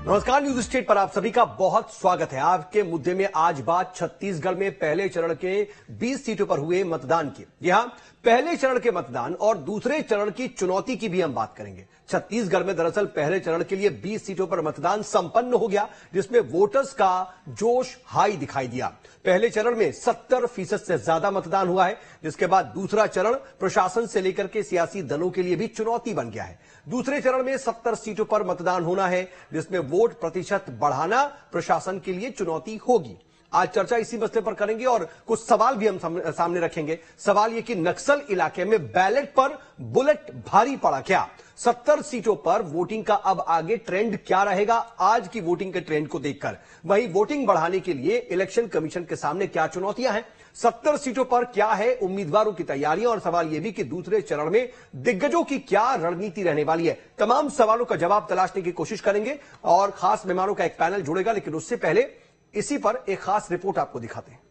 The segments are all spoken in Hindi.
नमस्कार, न्यूज स्टेट पर आप सभी का बहुत स्वागत है। आपके मुद्दे में आज बात छत्तीसगढ़ में पहले चरण के 20 सीटों पर हुए मतदान की। यहां पहले चरण के मतदान और दूसरे चरण की चुनौती की भी हम बात करेंगे। छत्तीसगढ़ में दरअसल पहले चरण के लिए 20 सीटों पर मतदान संपन्न हो गया, जिसमें वोटर्स का जोश हाई दिखाई दिया। पहले चरण में 70% से ज्यादा मतदान हुआ है, जिसके बाद दूसरा चरण प्रशासन से लेकर के सियासी दलों के लिए भी चुनौती बन गया है। दूसरे चरण में 70 सीटों पर मतदान होना है, जिसमें वोट प्रतिशत बढ़ाना प्रशासन के लिए चुनौती होगी। आज चर्चा इसी मसले पर करेंगे और कुछ सवाल भी हम सामने रखेंगे। सवाल यह कि नक्सल इलाके में बैलेट पर बुलेट भारी पड़ा क्या? 70 सीटों पर वोटिंग का अब आगे ट्रेंड क्या रहेगा आज की वोटिंग के ट्रेंड को देखकर? वहीं वोटिंग बढ़ाने के लिए इलेक्शन कमीशन के सामने क्या चुनौतियां हैं? 70 सीटों पर क्या है उम्मीदवारों की तैयारियां? और सवाल यह भी कि दूसरे चरण में दिग्गजों की क्या रणनीति रहने वाली है? तमाम सवालों का जवाब तलाशने की कोशिश करेंगे और खास मेहमानों का एक पैनल जुड़ेगा, लेकिन उससे पहले इसी पर एक खास रिपोर्ट आपको दिखाते हैं।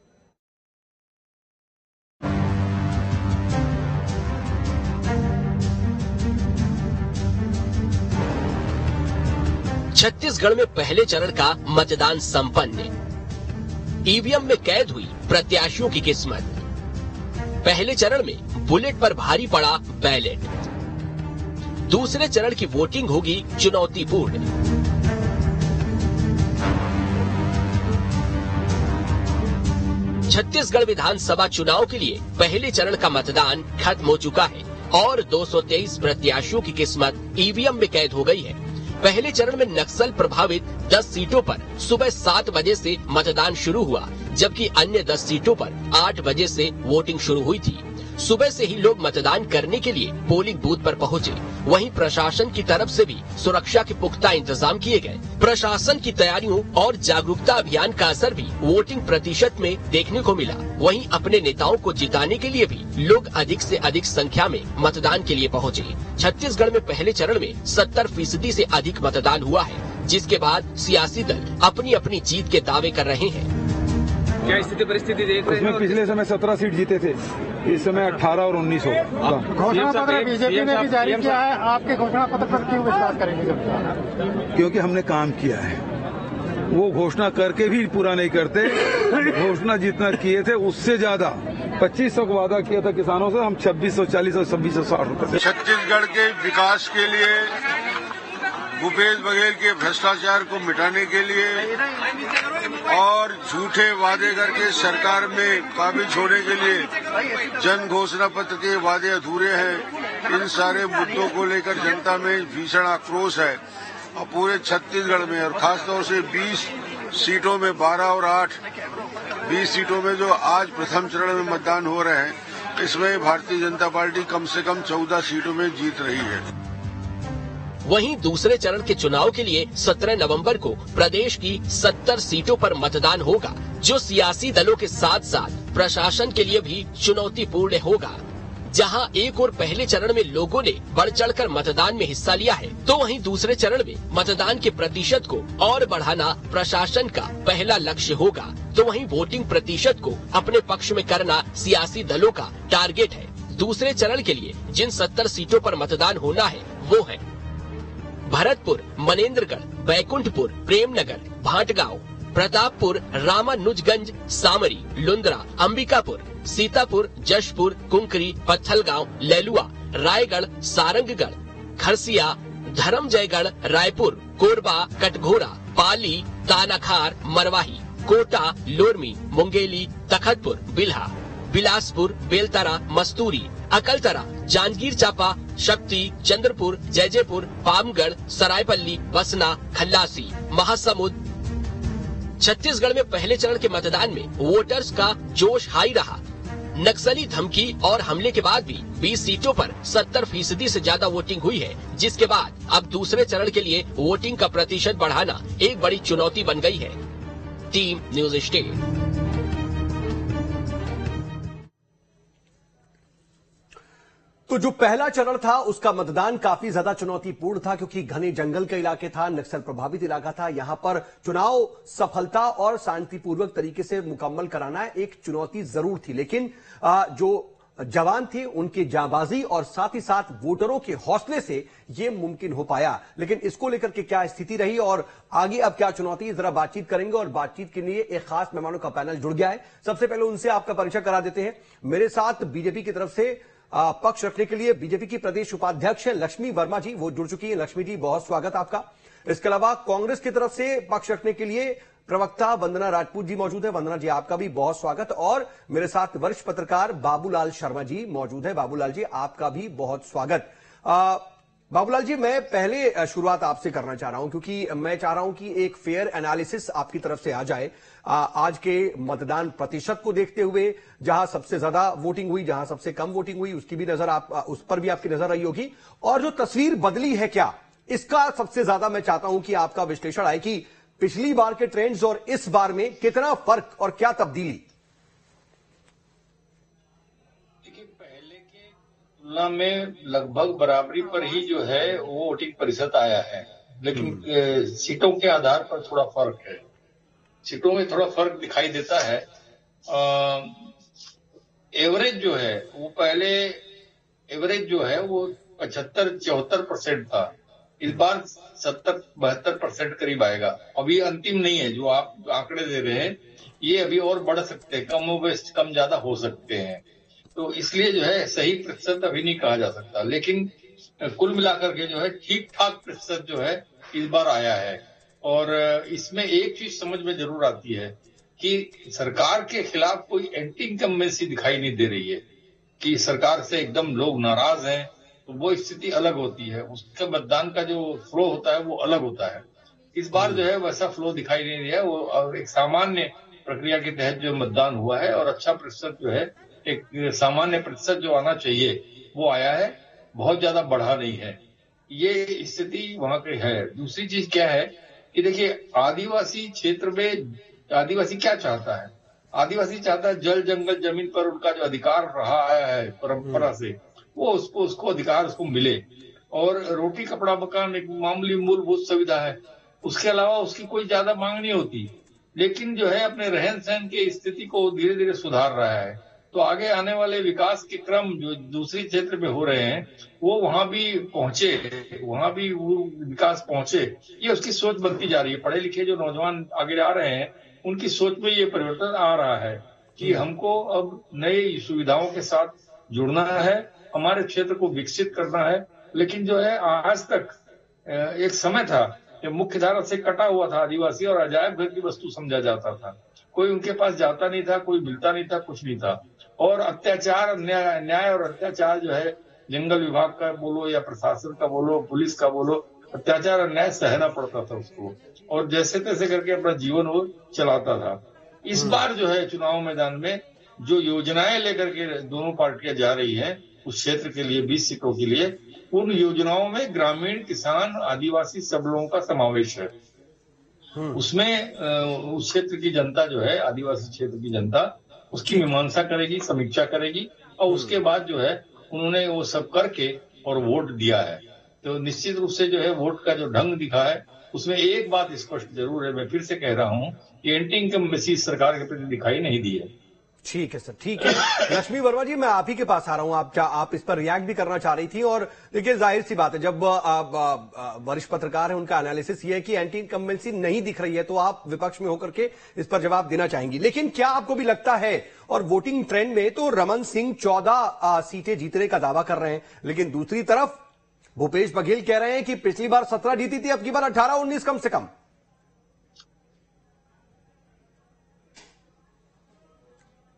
छत्तीसगढ़ में पहले चरण का मतदान संपन्न। ईवीएम में कैद हुई प्रत्याशियों की किस्मत। पहले चरण में बुलेट पर भारी पड़ा बैलेट। दूसरे चरण की वोटिंग होगी चुनौतीपूर्ण। छत्तीसगढ़ विधानसभा चुनाव के लिए पहले चरण का मतदान खत्म हो चुका है और 223 प्रत्याशियों की किस्मत ईवीएम में कैद हो गई है। पहले चरण में नक्सल प्रभावित 10 सीटों पर सुबह 7 बजे से मतदान शुरू हुआ, जबकि अन्य 10 सीटों पर 8 बजे से वोटिंग शुरू हुई थी। सुबह से ही लोग मतदान करने के लिए पोलिंग बूथ पर पहुंचे। वहीं प्रशासन की तरफ से भी सुरक्षा के पुख्ता इंतजाम किए गए। प्रशासन की तैयारियों और जागरूकता अभियान का असर भी वोटिंग प्रतिशत में देखने को मिला। वहीं अपने नेताओं को जिताने के लिए भी लोग अधिक से अधिक संख्या में मतदान के लिए पहुंचे। छत्तीसगढ़ में पहले चरण में 70% से अधिक मतदान हुआ है, जिसके बाद सियासी दल अपनी अपनी जीत के दावे कर रहे हैं। क्या स्थिति परिस्थिति देख रहे हैं? पिछले समय 17 सीट जीते थे, इस समय 18 और 19 हो। घोषणा पत्र बीजेपी ने भी जारी किया है, आपके घोषणा पत्र पर क्यों विश्वास करेंगे? क्योंकि हमने काम किया है। वो घोषणा करके भी पूरा नहीं करते। घोषणा जितना किए थे उससे ज्यादा 2500 का वादा किया था किसानों से, हम 2640 और 2660 रुपए। छत्तीसगढ़ के विकास के लिए, भूपेश बघेल के भ्रष्टाचार को मिटाने के लिए और झूठे वादे करके सरकार में काबिज होने के लिए जन घोषणा पत्र के वादे अधूरे हैं। इन सारे मुद्दों को लेकर जनता में भीषण आक्रोश है और पूरे छत्तीसगढ़ में, और खासतौर से 20 सीटों में 12 और 8 20 सीटों में जो आज प्रथम चरण में मतदान हो रहे हैं, इसमें भारतीय जनता पार्टी कम से कम 14 सीटों में जीत रही है। वहीं दूसरे चरण के चुनाव के लिए 17 नवंबर को प्रदेश की 70 सीटों पर मतदान होगा, जो सियासी दलों के साथ साथ प्रशासन के लिए भी चुनौतीपूर्ण होगा। जहां एक और पहले चरण में लोगों ने बढ़ चढ़कर मतदान में हिस्सा लिया है, तो वहीं दूसरे चरण में मतदान के प्रतिशत को और बढ़ाना प्रशासन का पहला लक्ष्य होगा। तो वहीं वोटिंग प्रतिशत को अपने पक्ष में करना सियासी दलों का टारगेट है। दूसरे चरण के लिए जिन 70 सीटों पर मतदान होना है वो है भरतपुर, मनेन्द्रगढ़, बैकुंठपुर, प्रेमनगर, भाटगांव, प्रतापपुर, रामानुजगंज, सामरी, लुंद्रा, अंबिकापुर, सीतापुर, जशपुर, कुंकरी, पत्थलगांव, लेलुआ, रायगढ़, सारंगगढ़, खरसिया, धर्मजयगढ़, रायपुर, कोरबा, कटघोरा, पाली, तानाखार, मरवाही, कोटा, लोरमी, मुंगेली, तखतपुर, बिल्हा, बिलासपुर, बेलतरा, मस्तूरी, अकलतरा, जांजगीर चांपा, शक्ति, चंद्रपुर, जयजयपुर, पामगढ़, सरायपल्ली, बसना, खल्लासी, महासमुंद। छत्तीसगढ़ में पहले चरण के मतदान में वोटर्स का जोश हाई रहा। नक्सली धमकी और हमले के बाद भी 20 सीटों पर 70% से ज्यादा वोटिंग हुई है, जिसके बाद अब दूसरे चरण के लिए वोटिंग का प्रतिशत बढ़ाना एक बड़ी चुनौती बन गई है। Team news state. तो जो पहला चरण था उसका मतदान काफी ज्यादा चुनौतीपूर्ण था, क्योंकि घने जंगल का इलाके था, नक्सल प्रभावित इलाका था। यहां पर चुनाव सफलता और शांतिपूर्वक तरीके से मुकम्मल कराना एक चुनौती जरूर थी। लेकिन जो जवान थे, उनकी जांबाजी और साथ ही साथ वोटरों के हौसले से यह मुमकिन हो पाया। लेकिन इसको लेकर के क्या स्थिति रही और आगे अब क्या चुनौती, जरा बातचीत करेंगे। और बातचीत के लिए एक खास मेहमानों का पैनल जुड़ गया है। सबसे पहले उनसे आपका परिचय करा देते हैं। मेरे साथ बीजेपी की तरफ से पक्ष रखने के लिए बीजेपी की प्रदेश उपाध्यक्ष है लक्ष्मी वर्मा जी, वो जुड़ चुकी है। लक्ष्मी जी, बहुत स्वागत आपका। इसके अलावा कांग्रेस की तरफ से पक्ष रखने के लिए प्रवक्ता वंदना राजपूत जी मौजूद है। वंदना जी, आपका भी बहुत स्वागत। और मेरे साथ वरिष्ठ पत्रकार बाबूलाल शर्मा जी मौजूद है। बाबूलाल जी, आपका भी बहुत स्वागत। बाबूलाल जी, मैं पहले शुरुआत आपसे करना चाह रहा हूं क्योंकि मैं चाह रहा हूं कि एक फेयर एनालिसिस आपकी तरफ से आ जाए। आज के मतदान प्रतिशत को देखते हुए, जहां सबसे ज्यादा वोटिंग हुई, जहां सबसे कम वोटिंग हुई, उसकी भी नजर उस पर भी आपकी नजर रही होगी। और जो तस्वीर बदली है क्या, इसका सबसे ज्यादा मैं चाहता हूं कि आपका विश्लेषण आए कि पिछली बार के ट्रेंड्स और इस बार में कितना फर्क और क्या तब्दीली। देखिए, पहले के तुलना में लगभग बराबरी पर ही जो है वो वोटिंग प्रतिशत आया है, लेकिन सीटों के आधार पर थोड़ा फर्क है। सीटों में थोड़ा फर्क दिखाई देता है। एवरेज जो है वो पहले एवरेज जो है वो 75-74% था। इस बार 70-72% करीब आएगा। अभी अंतिम नहीं है, जो आप आंकड़े दे रहे हैं ये अभी और बढ़ सकते हैं, कम ज्यादा हो सकते हैं। तो इसलिए जो है सही प्रतिशत अभी नहीं कहा जा सकता, लेकिन कुल मिलाकर के जो है ठीक ठाक प्रतिशत जो है इस बार आया है। और इसमें एक चीज समझ में जरूर आती है कि सरकार के खिलाफ कोई एंटी इनकम्बेंसी दिखाई नहीं दे रही है कि सरकार से एकदम लोग नाराज हैं, तो वो स्थिति अलग होती है। उसके मतदान का जो फ्लो होता है वो अलग होता है। इस बार जो है वैसा फ्लो दिखाई नहीं दिया। वो एक सामान्य प्रक्रिया के तहत जो मतदान हुआ है और अच्छा प्रतिशत जो है, एक सामान्य प्रतिशत जो आना चाहिए वो आया है, बहुत ज्यादा बढ़ा नहीं है। ये स्थिति वहां पे है। दूसरी चीज क्या है कि देखिए, आदिवासी क्षेत्र में आदिवासी क्या चाहता है? आदिवासी चाहता है जल जंगल जमीन पर उनका जो अधिकार रहा आया है परंपरा से, वो उसको अधिकार उसको मिले। और रोटी कपड़ा मकान एक मामूली मूलभूत सुविधा है, उसके अलावा उसकी कोई ज्यादा मांग नहीं होती। लेकिन जो है अपने रहन सहन की स्थिति को धीरे धीरे सुधार रहा है। तो आगे आने वाले विकास के क्रम जो दूसरी क्षेत्र में हो रहे हैं वो वहां भी पहुंचे, वहां भी वो विकास पहुंचे, ये उसकी सोच बनती जा रही है। पढ़े लिखे जो नौजवान आगे आ रहे हैं उनकी सोच में ये परिवर्तन आ रहा है कि हमको अब नई सुविधाओं के साथ जुड़ना है, हमारे क्षेत्र को विकसित करना है। लेकिन जो है आज तक एक समय था कि मुख्य धारा से कटा हुआ था आदिवासी और अजायब घर की वस्तु समझा जाता था। कोई उनके पास जाता नहीं था, कोई मिलता नहीं था, कुछ नहीं था। और अत्याचार, न्याय और अत्याचार जो है, जंगल विभाग का बोलो या प्रशासन का बोलो, पुलिस का बोलो, अत्याचार और न्याय सहना पड़ता था उसको, और जैसे तैसे करके अपना जीवन वो चलाता था। इस बार जो है चुनाव मैदान में जो योजनाएं लेकर के दोनों पार्टियां जा रही हैं उस क्षेत्र के लिए 20 सीटों के लिए, उन योजनाओं में ग्रामीण, किसान, आदिवासी सब लोगों का समावेश है। उसमें उस क्षेत्र की जनता जो है, आदिवासी क्षेत्र की जनता, उसकी मीमांसा करेगी, समीक्षा करेगी, और उसके बाद जो है उन्होंने वो सब करके और वोट दिया है। तो निश्चित रूप से जो है वोट का जो ढंग दिखा है उसमें एक बात स्पष्ट जरूर है, मैं फिर से कह रहा हूं कि एंटी इनकम्बेंसी सरकार के प्रति दिखाई नहीं दी है। ठीक है सर, ठीक है। लक्ष्मी वर्मा जी, मैं आप ही के पास आ रहा हूं। आप इस पर रिएक्ट भी करना चाह रही थी। और देखिए, जाहिर सी बात है, जब वरिष्ठ पत्रकार है उनका एनालिसिस ये है कि एंटी इनकम्बेंसी नहीं दिख रही है, तो आप विपक्ष में होकर के इस पर जवाब देना चाहेंगी। लेकिन क्या आपको भी लगता है, और वोटिंग ट्रेंड में तो रमन सिंह 14 सीटें जीतने का दावा कर रहे हैं, लेकिन दूसरी तरफ भूपेश बघेल कह रहे हैं कि पिछली बार 17 जीती थी, अब की बार 18-19 कम से कम।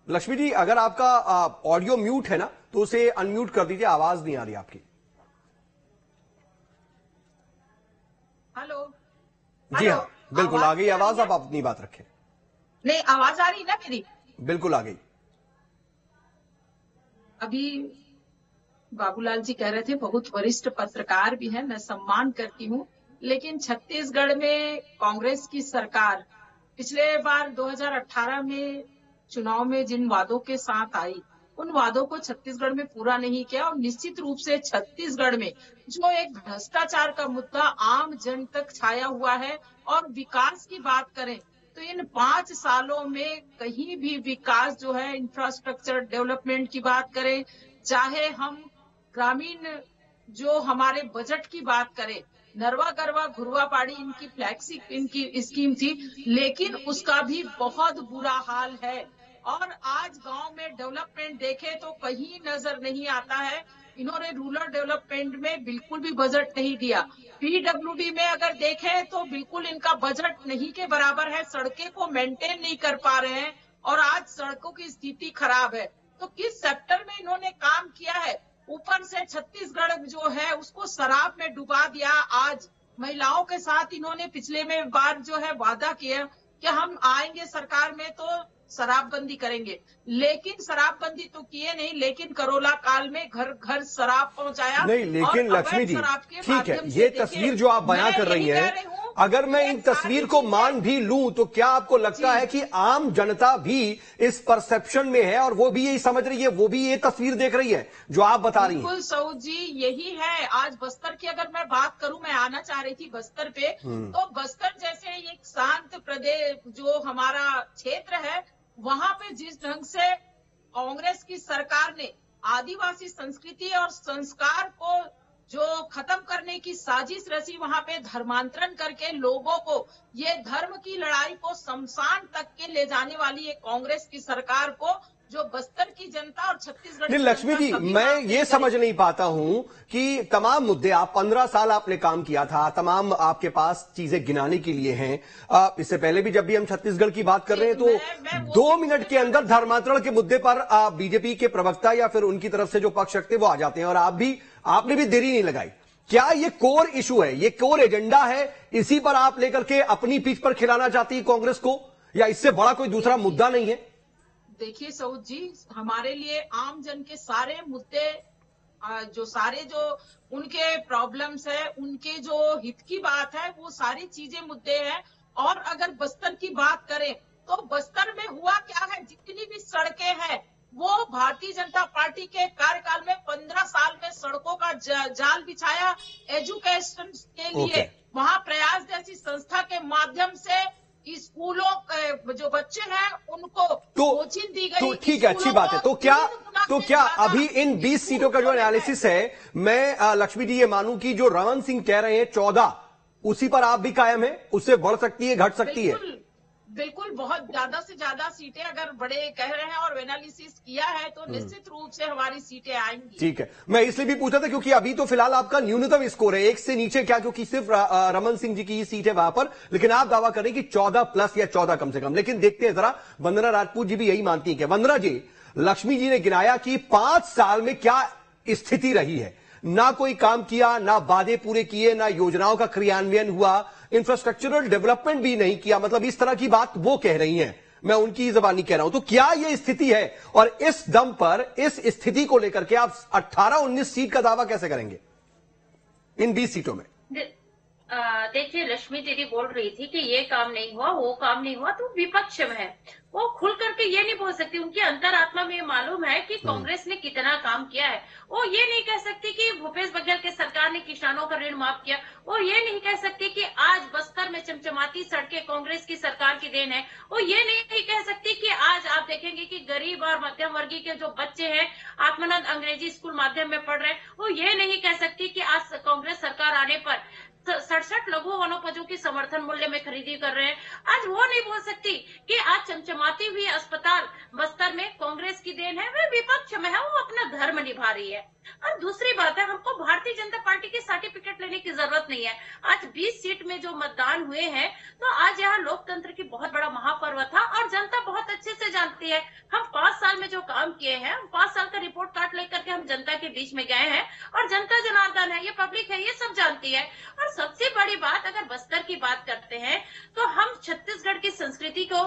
लक्ष्मी जी, अगर आपका ऑडियो म्यूट है ना तो उसे अनम्यूट कर दीजिए, आवाज नहीं आ रही आपकी। हेलो जी हाँ, बिल्कुल आ गई आवाज। आप अपनी बात रखें। नहीं, आवाज आ रही ना मेरी? बिल्कुल आ गई। अभी बाबूलाल जी कह रहे थे बहुत वरिष्ठ पत्रकार भी हैं, मैं सम्मान करती हूँ, लेकिन छत्तीसगढ़ में कांग्रेस की सरकार पिछले बार 2018 में चुनाव में जिन वादों के साथ आई, उन वादों को छत्तीसगढ़ में पूरा नहीं किया। और निश्चित रूप से छत्तीसगढ़ में जो एक भ्रष्टाचार का मुद्दा आम जन तक छाया हुआ है, और विकास की बात करें तो इन 5 सालों में कहीं भी विकास जो है, इंफ्रास्ट्रक्चर डेवलपमेंट की बात करें, चाहे हम ग्रामीण जो हमारे बजट की बात करें, नरवा गरवा घुरवा पाड़ी इनकी फ्लैगशिप इनकी स्कीम थी, लेकिन उसका भी बहुत बुरा हाल है। और आज गांव में डेवलपमेंट देखे तो कहीं नजर नहीं आता है। इन्होंने रूरल डेवलपमेंट में बिल्कुल भी बजट नहीं दिया। पीडब्ल्यूडी में अगर देखें तो बिल्कुल इनका बजट नहीं के बराबर है, सड़कें को मेंटेन नहीं कर पा रहे हैं और आज सड़कों की स्थिति खराब है। तो किस सेक्टर में इन्होंने काम किया है? ऊपर से छत्तीसगढ़ जो है उसको शराब में डुबा दिया। आज महिलाओं के साथ इन्होंने पिछले में बार जो है वादा किया कि हम आएंगे सरकार में तो शराबबंदी करेंगे, लेकिन शराबबंदी तो किए नहीं, लेकिन कोरोना काल में घर घर शराब पहुंचाया नहीं। लेकिन लक्ष्मी जी, ठीक है, ये तस्वीर जो आप बयां कर रही हैं, अगर मैं इन तस्वीर को मान भी लूं तो क्या आपको लगता है कि आम जनता भी इस परसेप्शन में है और वो भी यही समझ रही है, वो भी ये तस्वीर देख रही है जो आप बता रही हैं? बिल्कुल सऊद जी, यही है। आज बस्तर की अगर मैं बात करूं, मैं आना चाह रही थी बस्तर पे, तो बस्तर जैसे एक शांत प्रदेश जो हमारा क्षेत्र है, वहां पे जिस ढंग से कांग्रेस की सरकार ने आदिवासी संस्कृति और संस्कार को जो खत्म करने की साजिश रची, वहां पे धर्मांतरण करके लोगों को ये धर्म की लड़ाई को शमशान तक के ले जाने वाली एक कांग्रेस की सरकार को जो बस्तर की जनता और छत्तीसगढ़ नहीं लक्ष्मी जी, मैं ये समझ नहीं पाता हूं कि तमाम मुद्दे, आप 15 साल आपने काम किया था, तमाम आपके पास चीजें गिनाने के लिए हैं। इससे पहले भी जब भी हम छत्तीसगढ़ की बात कर रहे हैं तो 2 मिनट के अंदर धर्मांतरण के मुद्दे पर बीजेपी के प्रवक्ता या फिर उनकी तरफ से जो पक्ष रखते वो आ जाते हैं और आपने भी देरी नहीं लगाई। क्या ये कोर इशू है, ये कोर एजेंडा है, इसी पर आप लेकर के अपनी पीठ पर खिलाना चाहती है कांग्रेस को, या इससे बड़ा कोई दूसरा मुद्दा नहीं है? देखिए सऊद जी, हमारे लिए आम जन के सारे मुद्दे जो उनके प्रॉब्लम्स है, उनके जो हित की बात है, वो सारी चीजें मुद्दे हैं। और अगर बस्तर की बात करें तो बस्तर में हुआ क्या है, जितनी भी सड़कें हैं वो भारतीय जनता पार्टी के कार्यकाल में 15 साल में सड़कों का जाल बिछाया एजुकेशन के लिए। वहां प्रयास जैसी संस्था के माध्यम से स्कूलों के जो बच्चे हैं उनको कोचिंग दी गई। तो ठीक है, अच्छी बात है। तो क्या अभी इन 20 सीटों का जो एनालिसिस है, मैं लक्ष्मी जी ये मानूं कि जो रमन सिंह कह रहे हैं 14, उसी पर आप भी कायम है? उससे बढ़ सकती है, घट सकती है? बिल्कुल, बहुत ज्यादा से ज्यादा सीटें अगर बड़े कह रहे हैं और एनालिसिस किया है तो निश्चित रूप से हमारी सीटें आएंगी। ठीक है, मैं इसलिए भी पूछा था क्योंकि अभी तो फिलहाल आपका न्यूनतम स्कोर है 1 से नीचे, क्या क्योंकि सिर्फ रमन सिंह जी की ही सीट है वहां पर, लेकिन आप दावा करें कि 14 प्लस या 14 कम से कम। लेकिन देखते हैं जरा, वंदना राजपूत जी भी यही मानती है। क्या वंदना जी, लक्ष्मी जी ने गिनाया कि 5 साल में क्या स्थिति रही है, ना कोई काम किया, ना वादे पूरे किए, ना योजनाओं का क्रियान्वयन हुआ, इंफ्रास्ट्रक्चरल डेवलपमेंट भी नहीं किया, मतलब इस तरह की बात वो कह रही हैं, मैं उनकी जबानी कह रहा हूं। तो क्या ये स्थिति है, और इस दम पर इस स्थिति को लेकर के आप 18-19 सीट का दावा कैसे करेंगे इन 20 सीटों में? देखिए, लक्ष्मी दीदी बोल रही थी कि ये काम नहीं हुआ, वो काम नहीं हुआ, तो विपक्ष में है, वो खुल करके ये नहीं बोल सकती। उनकी अंतरात्मा में मालूम है कि कांग्रेस ने कितना काम किया है। वो ये नहीं कह सकती कि भूपेश बघेल की सरकार ने किसानों का ऋण माफ किया। वो ये नहीं कह सकती कि आज बस्तर में चमचमाती सड़कें कांग्रेस की सरकार की देन है। वो ये नहीं कह सकती कि आज आप देखेंगे कि गरीब और मध्यम वर्गीय के जो बच्चे हैं आत्मानंद अंग्रेजी स्कूल माध्यम में पढ़ रहे हैं। वो ये नहीं कह सकती कि आज कांग्रेस सरकार आने पर 67 लघु वनोपजों की समर्थन मूल्य में खरीदी कर रहे हैं। आज वो नहीं बोल सकती कि आज चमचमाती हुई अस्पताल बस्तर में कांग्रेस की देन है। वे विपक्ष में है, वो अपना धर्म निभा रही है। और दूसरी बात है, हमको भारतीय जनता पार्टी की सर्टिफिकेट लेने की जरूरत नहीं है। आज 20 सीट में जो मतदान हुए हैं, तो आज यहाँ लोकतंत्र की बहुत बड़ा महापर्व था और जनता बहुत अच्छे से जानती है। हम 5 साल में जो काम किए हैं, 5 साल का रिपोर्ट कार्ड लेकर के हम जनता के बीच में गए हैं और जनता जनार्दन है, ये पब्लिक है, ये सब जानती है। और सबसे बड़ी बात, अगर बस्तर की बात करते हैं तो हम छत्तीसगढ़ की संस्कृति को,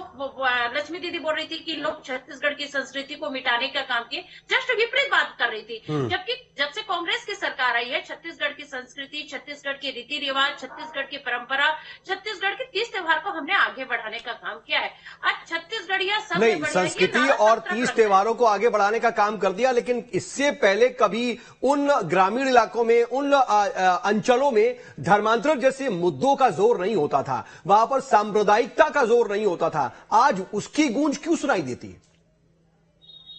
लक्ष्मी दीदी बोल रही थी कि लोग छत्तीसगढ़ की संस्कृति को मिटाने का काम किए, जस्ट विपरीत बात कर रही थी। जबकि जब से कांग्रेस की सरकार आई है, छत्तीसगढ़ की संस्कृति, छत्तीसगढ़ के रीति रिवाज, छत्तीसगढ़ की परंपरा, छत्तीसगढ़ के 30 त्योहार को हमने आगे बढ़ाने का काम किया है। आज छत्तीसगढ़िया सब नहीं, संस्कृति और 30 त्योहारों को आगे बढ़ाने का काम कर दिया, लेकिन इससे पहले कभी उन ग्रामीण इलाकों में, उन अंचलों में धर्मांतरण जैसे मुद्दों का जोर नहीं होता था, वहां पर सांप्रदायिकता का जोर नहीं होता था, आज उसकी गूंज क्यों सुनाई देती है?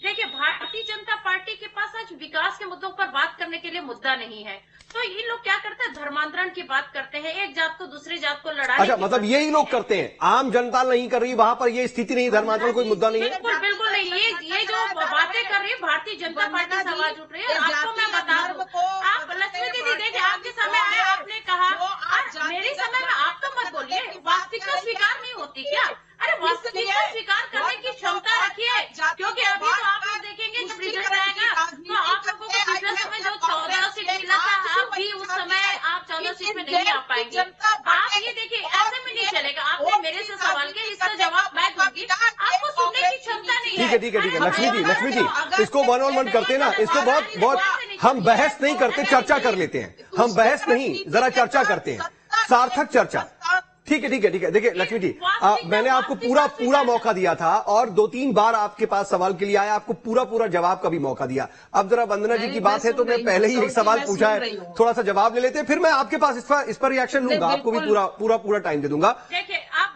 देखिए, भारतीय जनता पार्टी के पास आज विकास के मुद्दों पर बात करने के लिए मुद्दा नहीं है, तो ये लोग क्या करते हैं, धर्मांतरण की बात करते हैं, एक जात को दूसरी जात को लड़ाने। अच्छा, मतलब यही लोग करते हैं, आम जनता नहीं कर रही, वहां पर ये स्थिति नहीं, धर्मांतरण कोई मुद्दा नहीं है। बिल्कुल बिल्कुल नहीं, ये जो बातें कर रही है भारतीय जनता पार्टी से आवाज उठ रही है। आपको मैं बता दूं, आप लक्ष्मी दीदी देखिए, आपके समय में आपने कहा, मेरे समय में आप तो मत बोलिए, वास्तविकता स्वीकार नहीं होती क्या? अरे वास्तविकता स्वीकार करने की क्षमता रखिए, क्योंकि अभी तो आप लोग देखेंगे जब रिजल्ट आएगा तो आप लोगों को पिछले समय जो 14 सीट मिला था, आप भी उस समय आप 14 सीट में नहीं आ पाएंगे। आप ये देखिए, ऐसे में नहीं चलेगा। आपने मेरे से सवाल किया, इसका जवाब मैं दूंगी, आपको सुनने की क्षमता नहीं है। ठीक है लक्ष्मी जी, इसको वन ऑन वन करते ना, इसको बहुत हम बहस नहीं करते, चर्चा कर लेते हैं, हम बहस नहीं, जरा चर्चा करते हैं, सार्थक चर्चा। ठीक है देखिए लक्ष्मी जी, मैंने आपको पूरा मौका दिया था और 2-3 बार आपके पास सवाल के लिए आया, आपको पूरा जवाब का भी मौका दिया। अब जरा वंदना जी की बात है तो मैं पहले ही एक सवाल पूछा है, थोड़ा सा जवाब ले लेते हैं, फिर मैं आपके पास इस पर रिएक्शन लूंगा, आपको भी पूरा टाइम दे दूंगा।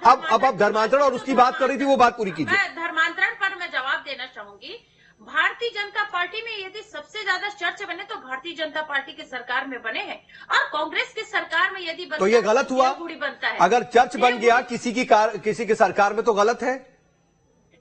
अब आप धर्मांतरण और उसकी बात कर रही थी, वो बात पूरी कीजिए। धर्मांतरण पर मैं जवाब देना चाहूंगी। भारतीय जनता पार्टी में यदि सबसे ज्यादा चर्च बने तो भारतीय जनता पार्टी की सरकार में बने हैं, और कांग्रेस की सरकार में यदि तो ये गलत हुआ। बनता है, अगर चर्च बन गया किसी की सरकार में तो गलत है।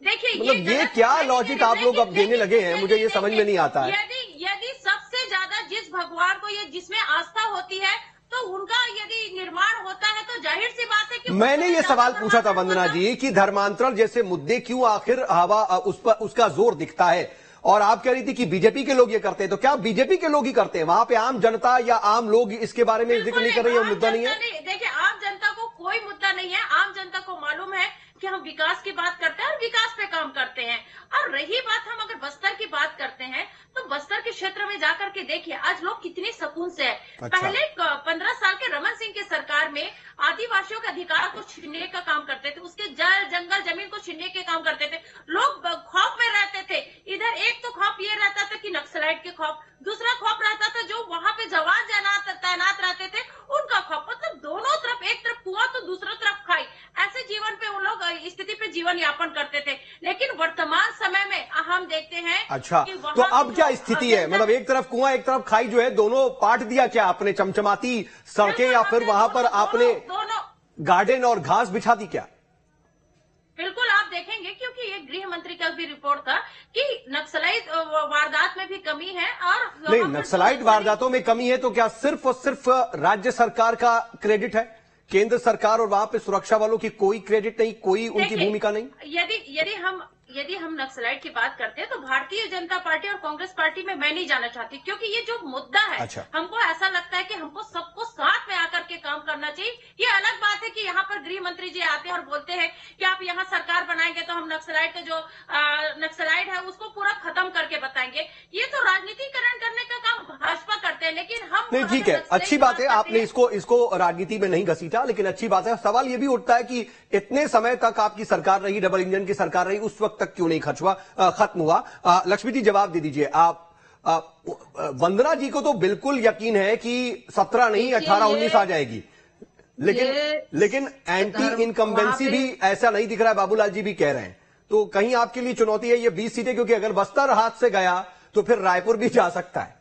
देखिए, मतलब ये क्या लॉजिक आप लोग अब देने लगे हैं, मुझे ये समझ में नहीं आता है। यदि सबसे ज्यादा जिस भगवान को ये जिसमें आस्था होती है तो उनका यदि निर्माण होता है तो जाहिर सी बात है कि मैंने ये सवाल पूछा था वंदना जी कि धर्मांतरण जैसे मुद्दे क्यों आखिर उस पर उसका जोर दिखता है, और आप कह रही थी कि बीजेपी के लोग ये करते हैं, तो क्या बीजेपी के लोग ही करते हैं, वहां पे आम जनता या आम लोग इसके बारे में जिक्र नहीं कर रहे हैं, मुद्दा नहीं है? देखिए, आम जनता को कोई मुद्दा नहीं है, आम जनता को मालूम है कि हम विकास की बात करते हैं और विकास पे काम करते हैं। और रही बात, हम अगर बस्तर की बात करते हैं तो बस्तर के क्षेत्र में जाकर के देखिए आज लोग कितने सुकून से है। अच्छा। पहले 15 साल के रमन सिंह की सरकार में आदिवासियों के अधिकार को छीनने का काम करते थे, उसके जंगल जमीन को छीनने के काम करते थे, लोग खौफ में रहते थे। इधर एक तो खौफ ये रहता था कि नक्सलाइट के खौफ, दूसरा खौफ रहता था जो वहां पे जवान तैनात रहते थे उनका खौफ, मतलब दोनों तरफ, एक तरफ कुआं तो दूसरी तरफ खाई, ऐसे जीवन पे उन लोग स्थिति पे जीवन यापन करते थे। लेकिन वर्तमान समय में हम देखते हैं। अच्छा, तो अब क्या स्थिति है, मतलब एक तरफ कुआं एक तरफ खाई जो है, दोनों पाट दिया क्या आपने, चमचमाती सड़कें या फिर वहां पर आपने गार्डन और घास बिछा दी क्या? बिल्कुल, आप देखेंगे क्योंकि ये गृह मंत्री का भी रिपोर्ट था कि नक्सलाइट वारदात में भी कमी है। और नहीं, नक्सलाइट वारदातों में कमी है तो क्या सिर्फ और सिर्फ राज्य सरकार का क्रेडिट है? केंद्र सरकार और वहां पे सुरक्षा वालों की कोई क्रेडिट नहीं, कोई उनकी भूमिका नहीं? यदि हम नक्सलाइट की बात करते हैं तो भारतीय जनता पार्टी और कांग्रेस पार्टी में मैं नहीं जाना चाहती, क्योंकि ये जो मुद्दा है। अच्छा। हमको ऐसा लगता है कि हमको सबको साथ में आकर के काम करना चाहिए। ये अलग बात है कि यहाँ पर गृह मंत्री जी आते हैं और बोलते हैं कि आप यहाँ सरकार बनाएंगे तो हम नक्सलाइट का जो नक्सलाइट है उसको पूरा खत्म करके बताएंगे। ये तो राजनीतिकरण करने का काम भाजपा करते हैं, लेकिन हम नहीं, ठीक है, अच्छी बात है, आपने इसको राजनीति में नहीं घसीटा, लेकिन अच्छी बात है। सवाल ये भी उठता है कि इतने समय तक आपकी सरकार रही, डबल इंजन की सरकार रही, उस वक्त तक क्यों नहीं खत्म हुआ? लक्ष्मी जी जवाब दे दीजिए आप। वंदना जी को तो बिल्कुल यकीन है कि 17 नहीं 18-19 आ जाएगी, लेकिन एंटी इनकम्बेंसी भी ऐसा नहीं दिख रहा है, बाबूलाल जी भी कह रहे हैं। तो कहीं आपके लिए चुनौती है ये 20 सीटें, क्योंकि अगर बस्तर हाथ से गया तो फिर रायपुर भी जा सकता है।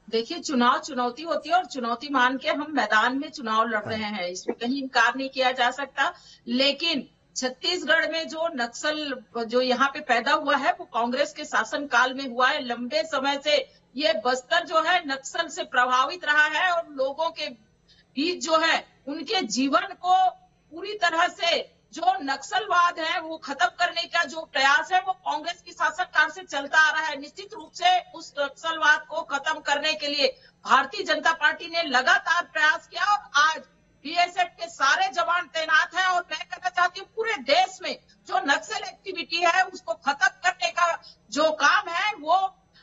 देखिए, चुनौती होती है और चुनौती मान के हम मैदान में चुनाव लड़ रहे हैं, इसमें कहीं इनकार नहीं किया जा सकता। लेकिन छत्तीसगढ़ में जो नक्सल जो यहाँ पे पैदा हुआ है वो कांग्रेस के शासन काल में हुआ है। लंबे समय से ये बस्तर जो है नक्सल से प्रभावित रहा है और लोगों के बीच जो है उनके जीवन को पूरी तरह से जो नक्सलवाद है वो खत्म करने का जो प्रयास है वो कांग्रेस की शासनकाल से चलता आ रहा है। निश्चित रूप से उस नक्सलवाद को खत्म करने के लिए भारतीय जनता पार्टी ने लगातार प्रयास किया और आज बीएसएफ के सारे जवान तैनात हैं। और मैं कहना चाहती हूँ पूरे देश में जो नक्सल एक्टिविटी है उसको खत्म करने का जो काम है वो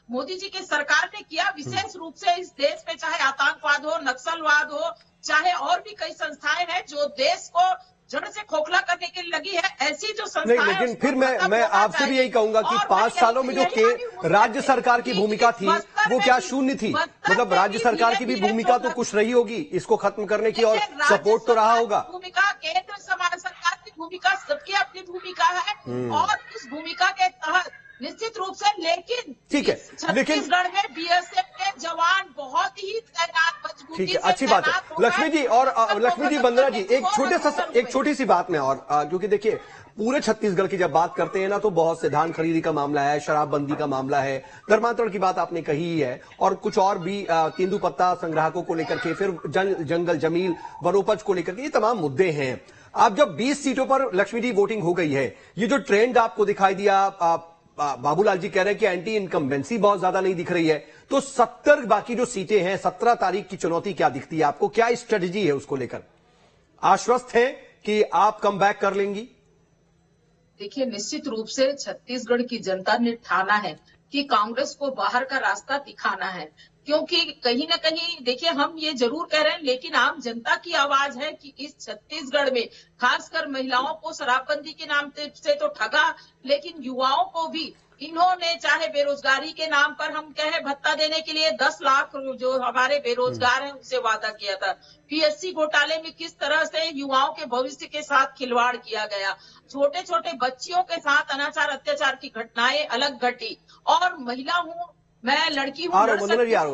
मोदी जी की सरकार ने किया। विशेष रूप से इस देश में चाहे आतंकवाद हो, नक्सलवाद हो, चाहे और भी कई संस्थाएं हैं जो देश को जड़ से खोखला करने के लिए लगी है, ऐसी जो संस्थाएं नहीं, लेकिन फिर मैं आपसे भी यही कहूंगा कि 5 सालों में जो राज्य सरकार की भूमिका थी वो क्या शून्य थी? मतलब राज्य सरकार की भी भूमिका तो कुछ रही होगी इसको खत्म करने की, और सपोर्ट तो रहा होगा। भूमिका केंद्र सरकार की भूमिका, सबकी अपनी भूमिका है और इस भूमिका के तहत निश्चित रूप से, लेकिन ठीक है, लेकिन छत्तीसगढ़ में बीएसएफ के जवान बहुत ही तैनात, मजबूती ठीक है, से अच्छी बात है लक्ष्मी जी। और लक्ष्मी जी, वंदना जी, एक छोटी सी बात में और क्योंकि देखिए पूरे छत्तीसगढ़ की जब बात करते हैं ना तो बहुत से धान खरीदी का मामला है, शराबबंदी का मामला है, धर्मांतरण की बात आपने कही ही है, और कुछ और भी तेंदुपत्ता संग्राहकों को लेकर के, फिर जंगल जमीन वनोपज को लेकर के, ये तमाम मुद्दे हैं। अब जब 20 सीटों पर लक्ष्मी जी वोटिंग हो गई है, ये जो ट्रेंड आपको दिखाई दिया, बाबूलाल जी कह रहे हैं कि एंटी इनकम्बेंसी बहुत ज्यादा नहीं दिख रही है, तो 70 बाकी जो सीटें हैं, 17 तारीख की चुनौती क्या दिखती है आपको? क्या स्ट्रेटजी है उसको लेकर? आश्वस्त है कि आप कम बैक कर लेंगी? देखिए, निश्चित रूप से छत्तीसगढ़ की जनता ने ठाना है कि कांग्रेस को बाहर का रास्ता दिखाना है, क्योंकि कहीं ना कहीं देखिए हम ये जरूर कह रहे हैं, लेकिन आम जनता की आवाज है कि इस छत्तीसगढ़ में खासकर महिलाओं को शराबबंदी के नाम से तो ठगा, लेकिन युवाओं को भी इन्होंने चाहे बेरोजगारी के नाम पर हम कहे भत्ता देने के लिए 10 लाख जो हमारे बेरोजगार हैं उनसे वादा किया था। पीएससी घोटाले में किस तरह से युवाओं के भविष्य के साथ खिलवाड़ किया गया, छोटे छोटे बच्चियों के साथ अनाचार अत्याचार की घटनाएं अलग घटी, और महिला हूँ मैं, लड़की हूँ,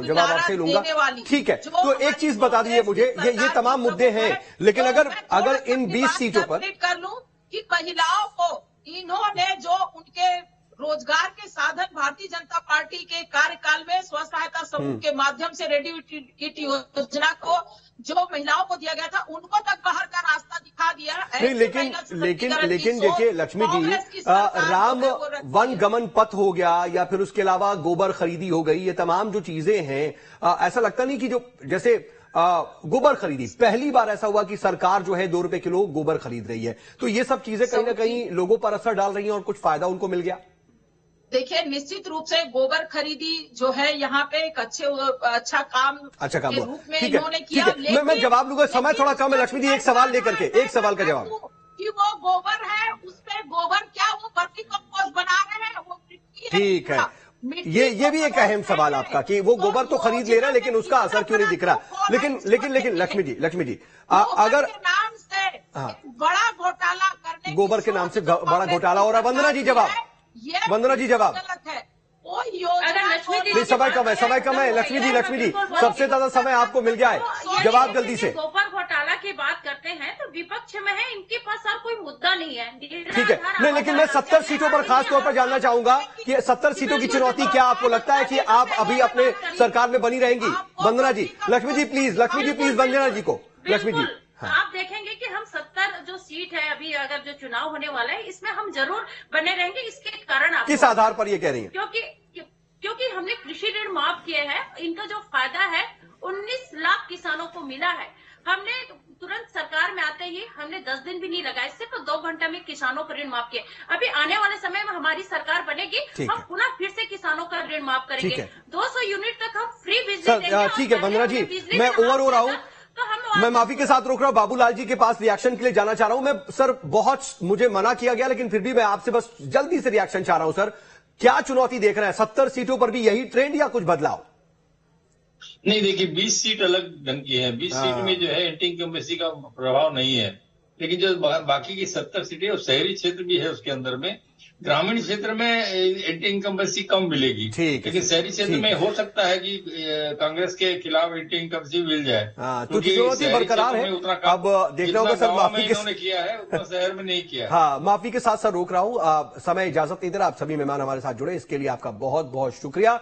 जवाब आपसे लूंगा। ठीक है, तो एक चीज बता दीजिए मुझे, ये तमाम मुद्दे हैं, लेकिन अगर इन 20 सीटों पर कर लूं कि महिलाओं को इन्होंने जो उनके रोजगार के साधन भारतीय जनता पार्टी के कार्यकाल में स्व सहायता समूह के माध्यम से रेडियो किट योजना को जो महिलाओं को दिया गया था, उनको तक बाहर का रास्ता दिखा दिया। नहीं, लेकिन देखिए लक्ष्मी जी, राम वन गमन पथ हो गया या फिर उसके अलावा गोबर खरीदी हो गई, ये तमाम जो चीजें हैं, ऐसा लगता नहीं कि जो जैसे गोबर खरीदी, पहली बार ऐसा हुआ कि सरकार जो है 2 रुपए किलो गोबर खरीद रही है, तो ये सब चीजें कहीं ना कहीं लोगों पर असर डाल रही हैं और कुछ फायदा उनको मिल गया। देखिए, निश्चित रूप से गोबर खरीदी जो है यहाँ पे एक अच्छा काम के रूप में इन्होंने किया। मैं जवाब लूंगा, समय थोड़ा कम है लक्ष्मी जी, एक सवाल लेकर के, एक सवाल का जवाब कि वो गोबर है, उस पे गोबर क्या वो वर्मी कंपोस्ट बना रहे हैं, वो ठीक है। ये भी एक अहम सवाल आपका कि वो गोबर तो खरीद ले रहा है लेकिन उसका असर क्यों नहीं दिख रहा। लेकिन लक्ष्मी जी अगर नाम से बड़ा घोटाला करने, गोबर के नाम से बड़ा घोटाला, और वंदना जी जवाब, वंदना जी जवाब। नहीं, समय कम है लक्ष्मी जी, सबसे ज्यादा समय आपको मिल गया है, जवाब जल्दी से। गोबर घोटाला की बात करते हैं तो विपक्ष में है, इनके पास और कोई मुद्दा नहीं है। ठीक है, नहीं, लेकिन मैं 70 सीटों पर खास तौर पर जानना चाहूंगा कि 70 सीटों की चुनौती क्या आपको लगता है कि आप अभी अपने सरकार में बनी रहेंगी? वंदना जी, लक्ष्मी जी प्लीज वंदना जी को, लक्ष्मी जी। आप देखेंगे कि हम 70 जो सीट है अभी अगर जो चुनाव होने वाला है इसमें हम जरूर बने रहेंगे। इसके कारण आप किस आधार पर ये कह रही हैं? क्योंकि हमने कृषि ऋण माफ किए हैं, इनका जो फायदा है 19 लाख किसानों को मिला है। हमने तुरंत सरकार में आते ही हमने 10 दिन भी नहीं लगाए, सिर्फ 2 घंटे में किसानों का ऋण माफ किए। अभी आने वाले समय में हमारी सरकार बनेगी, हम पुनः फिर से किसानों का ऋण माफ करेंगे। 200 यूनिट तक हम फ्री बिजली देंगे। ठीक है वंदना जी, मैं ओवर हो रहा हूँ, मैं माफी के साथ रोक रहा हूं, बाबूलाल जी के पास रिएक्शन के लिए जाना चाह रहा हूं। मैं सर, बहुत मुझे मना किया गया लेकिन फिर भी मैं आपसे बस जल्दी से रिएक्शन चाह रहा हूं। सर, क्या चुनौती देख रहे हैं? 70 सीटों पर भी यही ट्रेंड या कुछ बदलाव? नहीं, देखिए 20 सीट अलग ढंग की है, 20 सीट में जो है एंटी इनकम्बेंसी का प्रभाव नहीं है, लेकिन जो बाकी की 70 सीटें और शहरी क्षेत्र भी है उसके अंदर में, ग्रामीण क्षेत्र में एंटी इनकम्बेंसी कम मिलेगी, लेकिन शहरी क्षेत्र में हो सकता है कि कांग्रेस के खिलाफ एंटी इनकम्बेंसी मिल जाए। तो चुनौती बरकरार है, अब देखना होगा सर। माफी इन्होंने किया है उतना शहर में नहीं किया। हाँ, माफी के साथ सर रोक रहा हूँ, समय इजाजत नहीं दे रहा। आप सभी मेहमान हमारे साथ जुड़े, इसके लिए आपका बहुत बहुत शुक्रिया।